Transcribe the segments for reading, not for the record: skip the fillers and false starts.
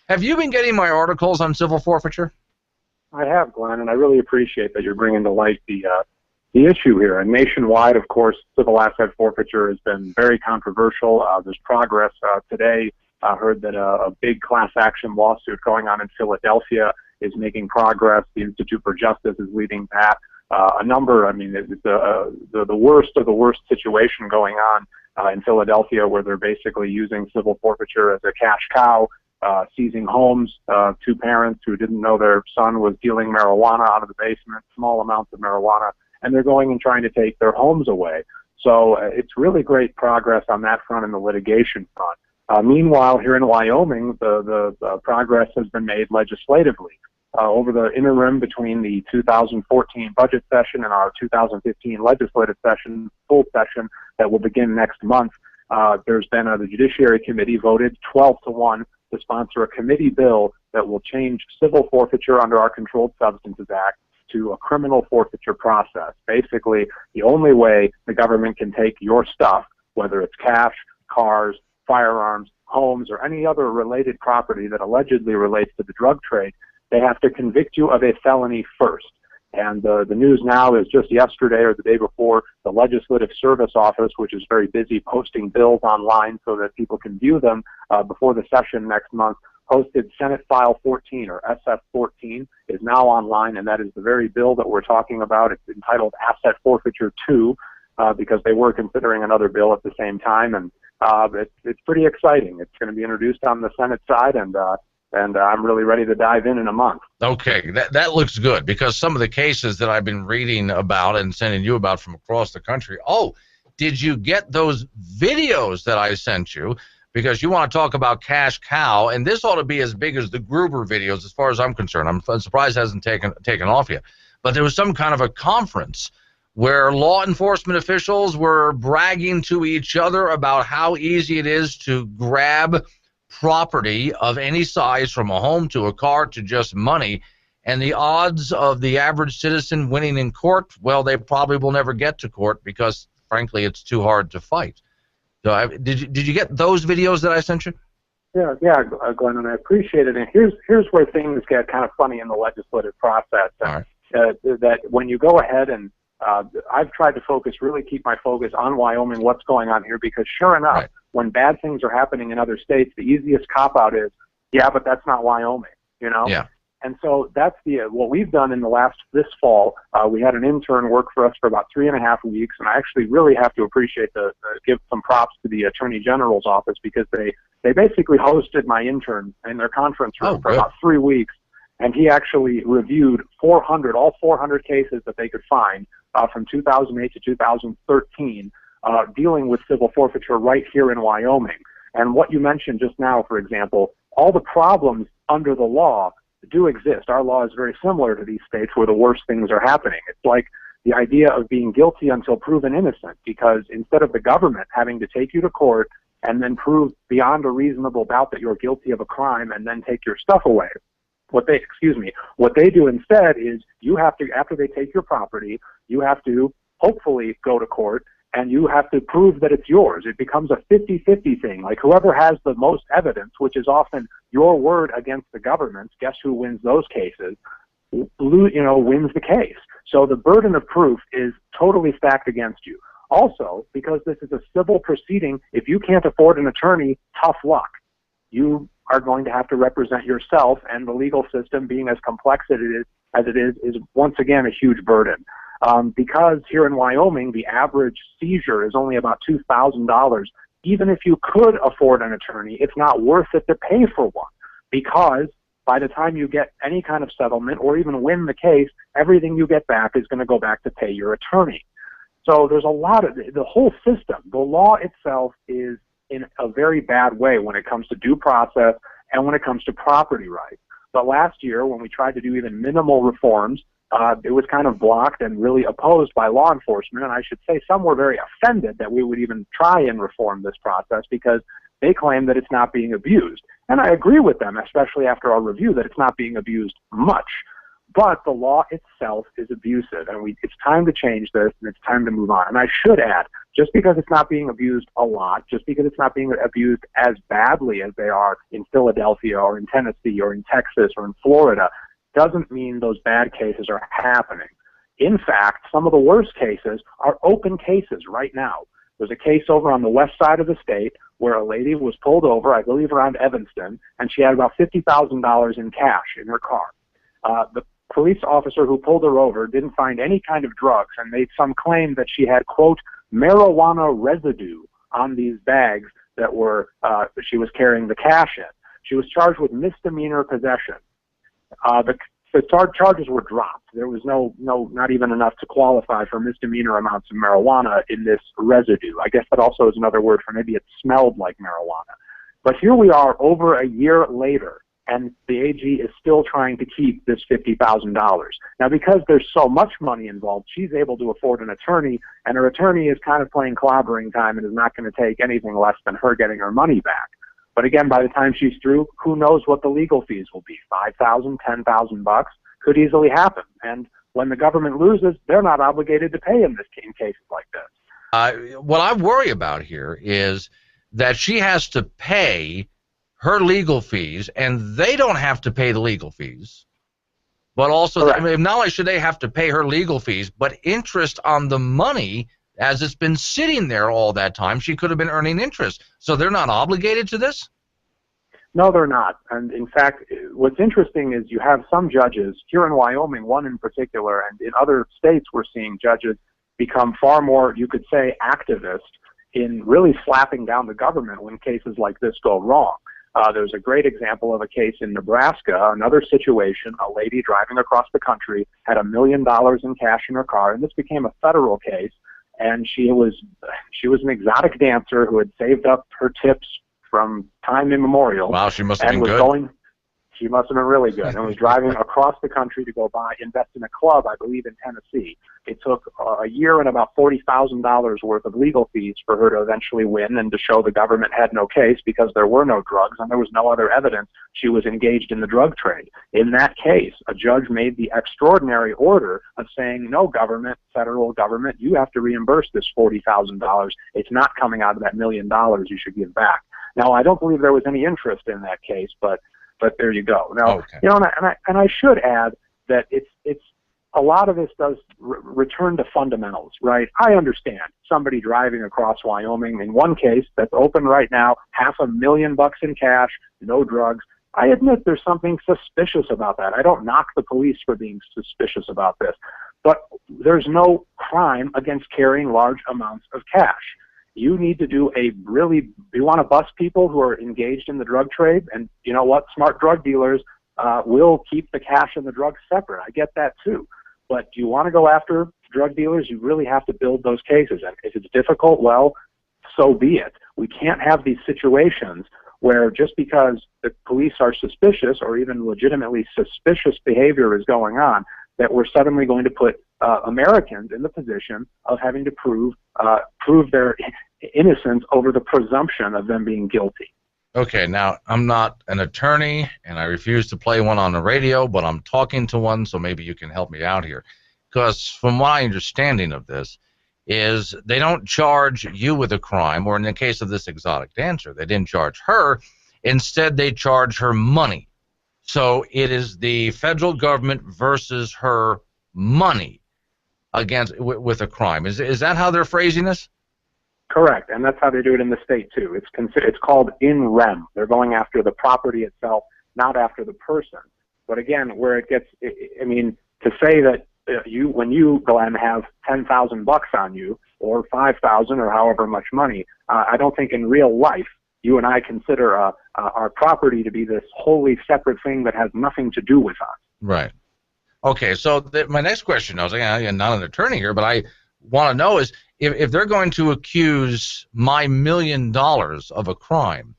Have you been getting my articles on civil forfeiture? I have, Glenn, and I really appreciate that you're bringing to light the issue here. And nationwide, of course, civil asset forfeiture has been very controversial. There's progress today. I heard that a big class action lawsuit going on in Philadelphia is making progress. The Institute for Justice is leading that. It's the worst of the worst situation going on in Philadelphia, where they're basically using civil forfeiture as a cash cow, seizing homes, two parents who didn't know their son was dealing marijuana out of the basement, small amounts of marijuana, and they're going and trying to take their homes away. So it's really great progress on that front and the litigation front. Meanwhile, here in Wyoming, the progress has been made legislatively. Over the interim between the 2014 budget session and our 2015 legislative session, full session that will begin next month, there's been the Judiciary Committee voted 12-1 to sponsor a committee bill that will change civil forfeiture under our Controlled Substances Act to a criminal forfeiture process. Basically, the only way the government can take your stuff, whether it's cash, cars, firearms, homes, or any other related property that allegedly relates to the drug trade, they have to convict you of a felony first. And the news now is just yesterday or the day before, the Legislative Service Office, which is very busy posting bills online so that people can view them before the session next month, posted Senate File 14, or SF-14, is now online, and that is the very bill that we're talking about. It's entitled Asset Forfeiture 2, because they were considering another bill at the same time, and it's pretty exciting. It's going to be introduced on the Senate side, and I'm really ready to dive in a month. Okay, that looks good, because some of the cases that I've been reading about and sending you about from across the country. Oh, did you get those videos that I sent you? Because you want to talk about cash cow, and this ought to be as big as the Gruber videos as far as I'm concerned. I'm surprised it hasn't taken off yet. But there was some kind of a conference where law enforcement officials were bragging to each other about how easy it is to grab property of any size, from a home to a car to just money, and the odds of the average citizen winning in court, well, they probably will never get to court because, frankly, it's too hard to fight. So did you get those videos that I sent you? Yeah, Glenn, and I appreciate it. And here's where things get kind of funny in the legislative process. All right. That when you go ahead and I've tried to keep my focus on Wyoming, what's going on here, because sure enough, right, when bad things are happening in other states, the easiest cop-out is, yeah, but that's not Wyoming, you know? Yeah. And so that's what we've done in this fall. We had an intern work for us for about 3.5 weeks, and I actually really have to appreciate give some props to the Attorney General's office, because they basically hosted my intern in their conference room for about 3 weeks, and he actually reviewed all 400 cases that they could find from 2008 to 2013 dealing with civil forfeiture right here in Wyoming. And what you mentioned just now, for example, all the problems under the law do exist. Our law is very similar to these states where the worst things are happening. It's like the idea of being guilty until proven innocent, because instead of the government having to take you to court and then prove beyond a reasonable doubt that you're guilty of a crime and then take your stuff away, what they do instead is you have to, after they take your property, you have to hopefully go to court, and you have to prove that it's yours. It becomes a 50-50 thing. Like, whoever has the most evidence, which is often your word against the government's, guess who wins those cases? Wins the case. So the burden of proof is totally stacked against you. Also, because this is a civil proceeding, if you can't afford an attorney, tough luck. You are going to have to represent yourself, and the legal system, being as complex as it is once again a huge burden. Because here in Wyoming, the average seizure is only about $2,000. Even if you could afford an attorney, it's not worth it to pay for one, because by the time you get any kind of settlement or even win the case, everything you get back is going to go back to pay your attorney. So there's a lot of the whole system. The law itself is in a very bad way when it comes to due process and when it comes to property rights. But last year, when we tried to do even minimal reforms, it was kind of blocked and really opposed by law enforcement. And I should say some were very offended that we would even try and reform this process, because they claim that it's not being abused. And I agree with them, especially after our review, that it's not being abused much. But the law itself is abusive, and it's time to change this, and it's time to move on. And I should add, just because it's not being abused a lot, just because it's not being abused as badly as they are in Philadelphia or in Tennessee or in Texas or in Florida, doesn't mean those bad cases are happening. In fact, some of the worst cases are open cases right now. There's a case over on the west side of the state where a lady was pulled over, I believe around Evanston, and she had about $50,000 in cash in her car. The police officer who pulled her over didn't find any kind of drugs and made some claim that she had, quote, marijuana residue on these bags that were she was carrying the cash in. She was charged with misdemeanor possession. The charges were dropped. There was not even enough to qualify for misdemeanor amounts of marijuana in this residue. I guess that also is another word for maybe it smelled like marijuana. But here we are over a year later, and the AG is still trying to keep this $50,000. Now, because there's so much money involved, she's able to afford an attorney, and her attorney is kind of playing clobbering time and is not going to take anything less than her getting her money back. But again, by the time she's through, who knows what the legal fees will be? $5,000, $10,000 could easily happen. And when the government loses, they're not obligated to pay in cases like this. What I worry about here is that she has to pay her legal fees, and they don't have to pay the legal fees. But also, I mean, not only should they have to pay her legal fees, but interest on the money as it's been sitting there all that time. She could have been earning interest. So they're not obligated to this? No, they're not. And in fact, what's interesting is you have some judges, here in Wyoming, one in particular, and in other states we're seeing judges become far more, you could say, activist in really slapping down the government when cases like this go wrong. There's a great example of a case in Nebraska, another situation, a lady driving across the country had $1 million in cash in her car, and this became a federal case. And she was an exotic dancer who had saved up her tips from time immemorial. Wow, she must have been good. She must have been really good, and was driving across the country to go invest in a club, I believe, in Tennessee. It took a year and about $40,000 worth of legal fees for her to eventually win and to show the government had no case because there were no drugs and there was no other evidence she was engaged in the drug trade. In that case, a judge made the extraordinary order of saying, no, government, federal government, you have to reimburse this $40,000. It's not coming out of that $1 million you should give back. Now, I don't believe there was any interest in that case, but there you go. Now, you know, and I should add that it's a lot of this does return to fundamentals, right? I understand somebody driving across Wyoming, in one case that's open right now, $500,000 in cash, no drugs. I admit there's something suspicious about that. I don't knock the police for being suspicious about this, but there's no crime against carrying large amounts of cash. You need to do you want to bust people who are engaged in the drug trade, and you know what? Smart drug dealers will keep the cash and the drugs separate. I get that too. But do you want to go after drug dealers? You really have to build those cases. And if it's difficult, well, so be it. We can't have these situations where just because the police are suspicious or even legitimately suspicious behavior is going on, that we're suddenly going to put Americans in the position of having to prove their innocence over the presumption of them being guilty. Okay, now I'm not an attorney and I refuse to play one on the radio, but I'm talking to one, so maybe you can help me out here. Because from my understanding of this is they don't charge you with a crime, or in the case of this exotic dancer, they didn't charge her. Instead, they charge her money. So it is the federal government versus her money with a crime. Is that how they're phrasing this? Correct, and that's how they do it in the state too. It's called in rem. They're going after the property itself, not after the person. But again, where it gets, I mean, to say that when you, Glenn, have $10,000 on you, or $5,000, or however much money, I don't think in real life you and I consider our property to be this wholly separate thing that has nothing to do with us. Right. Okay, so my next question, I was like, I'm not an attorney here, but I want to know is, if they're going to accuse my $1 million of a crime,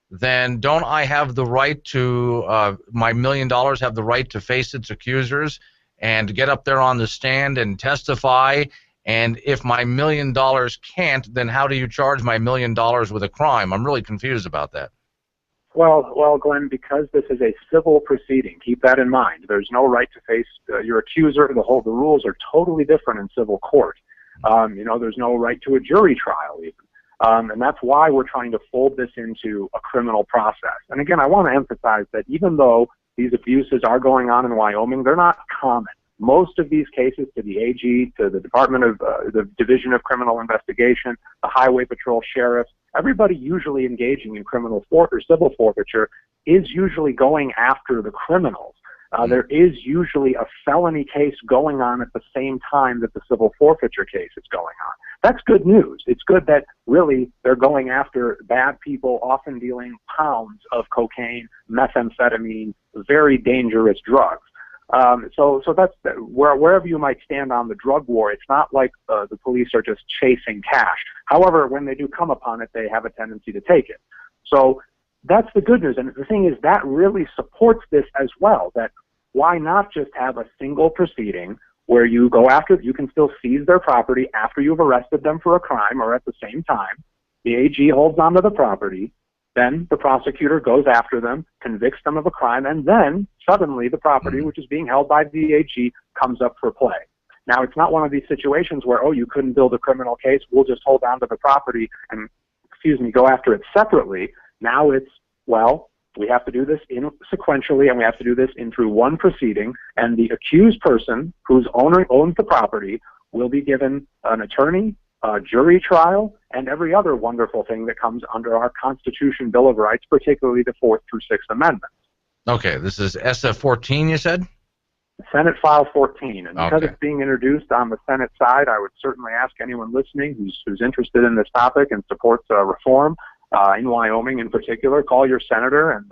then don't I have the right to, my $1 million have the right to face its accusers and get up there on the stand and testify? And if my $1 million can't, then how do you charge my $1 million with a crime? I'm really confused about that. Well, Glenn, because this is a civil proceeding, keep that in mind. There's no right to face your accuser. The rules are totally different in civil court. There's no right to a jury trial even. And that's why we're trying to fold this into a criminal process. And again, I want to emphasize that even though these abuses are going on in Wyoming, they're not common. Most of these cases, to the AG, to the Department of the Division of Criminal Investigation, the Highway Patrol sheriffs, everybody usually engaging in criminal or civil forfeiture is usually going after the criminals. There is usually a felony case going on at the same time that the civil forfeiture case is going on. That's good news. It's good that really they're going after bad people, often dealing pounds of cocaine, methamphetamine, very dangerous drugs. So that's wherever you might stand on the drug war. It's not like the police are just chasing cash. However, when they do come upon it, they have a tendency to take it. So that's the good news. And the thing is, that really supports this as well, that why not just have a single proceeding where you go after, you can still seize their property after you've arrested them for a crime or at the same time. The AG holds onto the property, then the prosecutor goes after them, convicts them of a crime, and then suddenly the property, which is being held by the AG, comes up for play. Now, it's not one of these situations where, oh, you couldn't build a criminal case, we'll just hold on to the property and, go after it separately. Now it's, well, we have to do this sequentially, and we have to do this through one proceeding, and the accused person whose owner owns the property will be given an attorney, a jury trial, and every other wonderful thing that comes under our Constitution Bill of Rights, particularly the 4th through 6th Amendments. Okay, this is SF-14, you said? Senate File 14, and because Okay. it's being introduced on the Senate side, I would certainly ask anyone listening who's interested in this topic and supports reform in Wyoming in particular, call your senator. And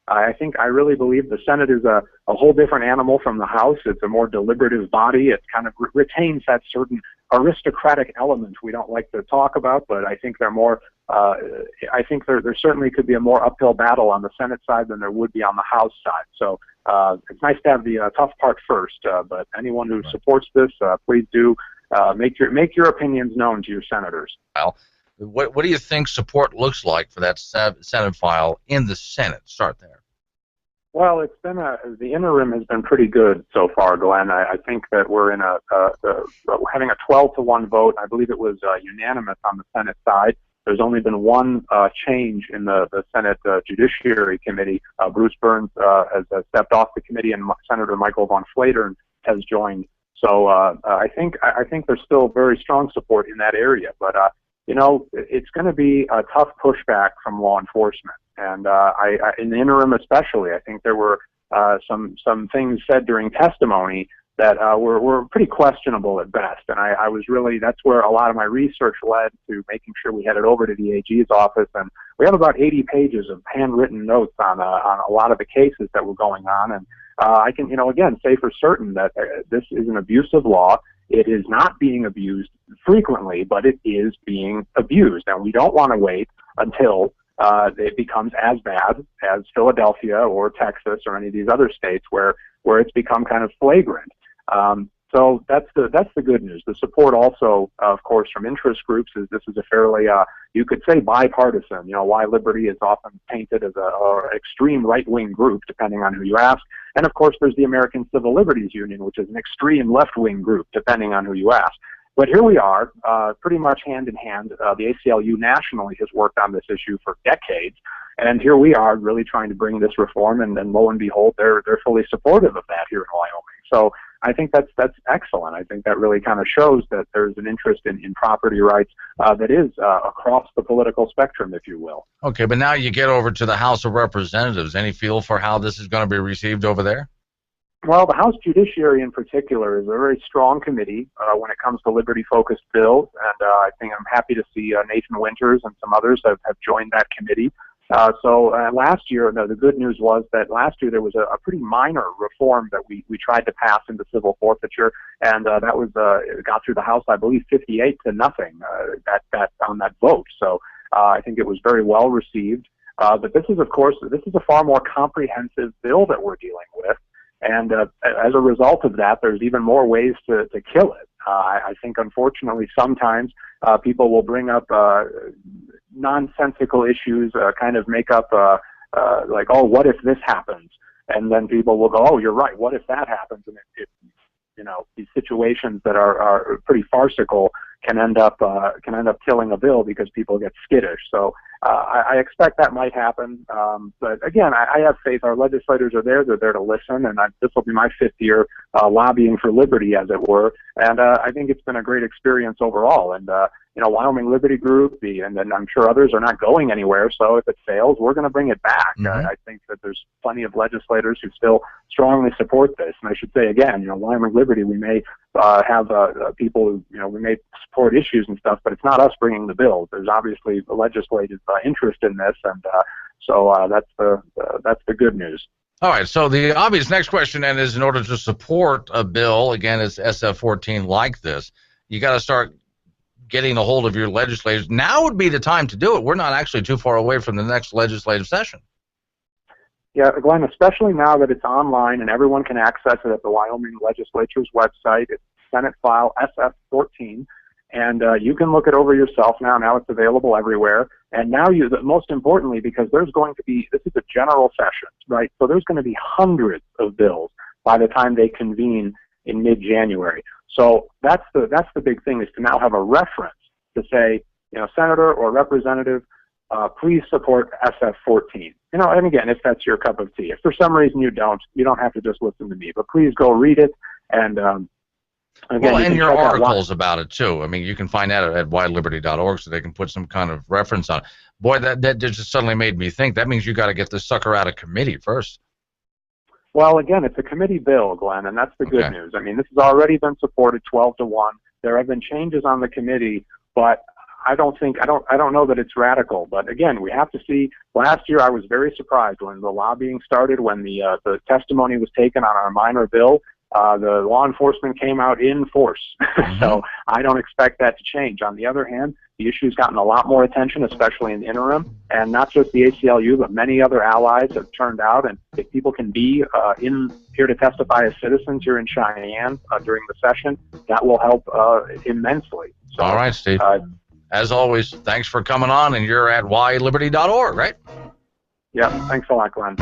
I really believe the Senate is a whole different animal from the House. It's a more deliberative body. It kind of retains that certain aristocratic element we don't like to talk about, but I think they're more. I think there certainly could be a more uphill battle on the Senate side than there would be on the House side. So it's nice to have the tough part first. But anyone who supports this, please do make your opinions known to your senators. Well, what do you think support looks like for that Senate file in the Senate? Start there. Well, it's been the interim has been pretty good so far, Glenn. I think that we're in having a 12-to-1 vote. I believe it was unanimous on the Senate side. There's only been one change in the Senate Judiciary Committee. Bruce Burns has stepped off the committee, and Senator Michael von Flatern has joined. So I think there's still very strong support in that area. But it's going to be a tough pushback from law enforcement. And in the interim especially, I think there were some things said during testimony that were pretty questionable at best. And I was really, that's where a lot of my research led to making sure we had it over to the AG's office. And we have about 80 pages of handwritten notes on a lot of the cases that were going on. And I can, again, say for certain that this is an abusive law. It is not being abused frequently, but it is being abused. And we don't want to wait until it becomes as bad as Philadelphia or Texas or any of these other states where it's become kind of flagrant. So that's the good news. The support also, of course, from interest groups is this is a fairly, you could say bipartisan. Why Liberty is often painted as an extreme right-wing group, depending on who you ask. And of course, there's the American Civil Liberties Union, which is an extreme left-wing group, depending on who you ask. But here we are, pretty much hand in hand. The ACLU nationally has worked on this issue for decades, and here we are really trying to bring this reform, and lo and behold, they're fully supportive of that here in Wyoming. So I think that's excellent. I think that really kind of shows that there's an interest in property rights that is across the political spectrum, if you will. Okay, but now you get over to the House of Representatives. Any feel for how this is going to be received over there? Well, the House Judiciary in particular is a very strong committee when it comes to liberty-focused bills, and I think I'm happy to see Nathan Winters and some others have joined that committee. So last year, the good news was that last year there was a pretty minor reform that we tried to pass into civil forfeiture, and that was it got through the House, I believe, 58-0 that on that vote. So I think it was very well received. But this is, of course, a far more comprehensive bill that we're dealing with. And as a result of that, there's even more ways to kill it. I think, unfortunately, sometimes people will bring up nonsensical issues, kind of make up like, oh, what if this happens? And then people will go, oh, you're right, what if that happens? And these situations that are pretty farcical can end up killing a bill because people get skittish. So I expect that might happen. But again, I have faith. Our legislators are there. They're there to listen. And this will be my 5th year lobbying for liberty, as it were. And I think it's been a great experience overall. And Wyoming Liberty Group, and then I'm sure others are not going anywhere. So if it fails, we're going to bring it back. Mm-hmm. I think that there's plenty of legislators who still strongly support this. And I should say again, Wyoming Liberty, we may have people who, we may support issues and stuff, but it's not us bringing the bill. There's obviously a legislative interest in this, and so that's the good news. All right, so the obvious next question then is, in order to support a bill, again, as SF-14 like this, you got to start getting a hold of your legislators. Now would be the time to do it. We're not actually too far away from the next legislative session. Yeah, Glenn, especially now that it's online and everyone can access it at the Wyoming Legislature's website. It's Senate File SF-14, and you can look it over yourself now. Now it's available everywhere. And now most importantly, because this is a general session, right? So there's going to be hundreds of bills by the time they convene in mid-January. So that's the big thing, is to now have a reference to say, Senator or Representative, please support SF-14. And again, if that's your cup of tea. If for some reason you don't have to just listen to me, but please go read it. And again, and your articles about it too. I mean, you can find that at whyliberty.org, so they can put some kind of reference on it. Boy, that just suddenly made me think. That means you got to get this sucker out of committee first. Well, again, it's a committee bill, Glenn, and that's the good news. I mean, this has already been supported 12-1. There have been changes on the committee, but I don't know that it's radical. But again, we have to see. Last year, I was very surprised when the lobbying started, when the testimony was taken on our minor bill. The law enforcement came out in force. Mm-hmm. So I don't expect that to change. On the other hand, the issue's gotten a lot more attention, especially in the interim, and not just the ACLU, but many other allies have turned out. And if people can be here to testify as citizens here in Cheyenne during the session, that will help immensely. So, all right, Steve. As always, thanks for coming on, and you're at whyliberty.org, right? Yeah, thanks a lot, Glenn.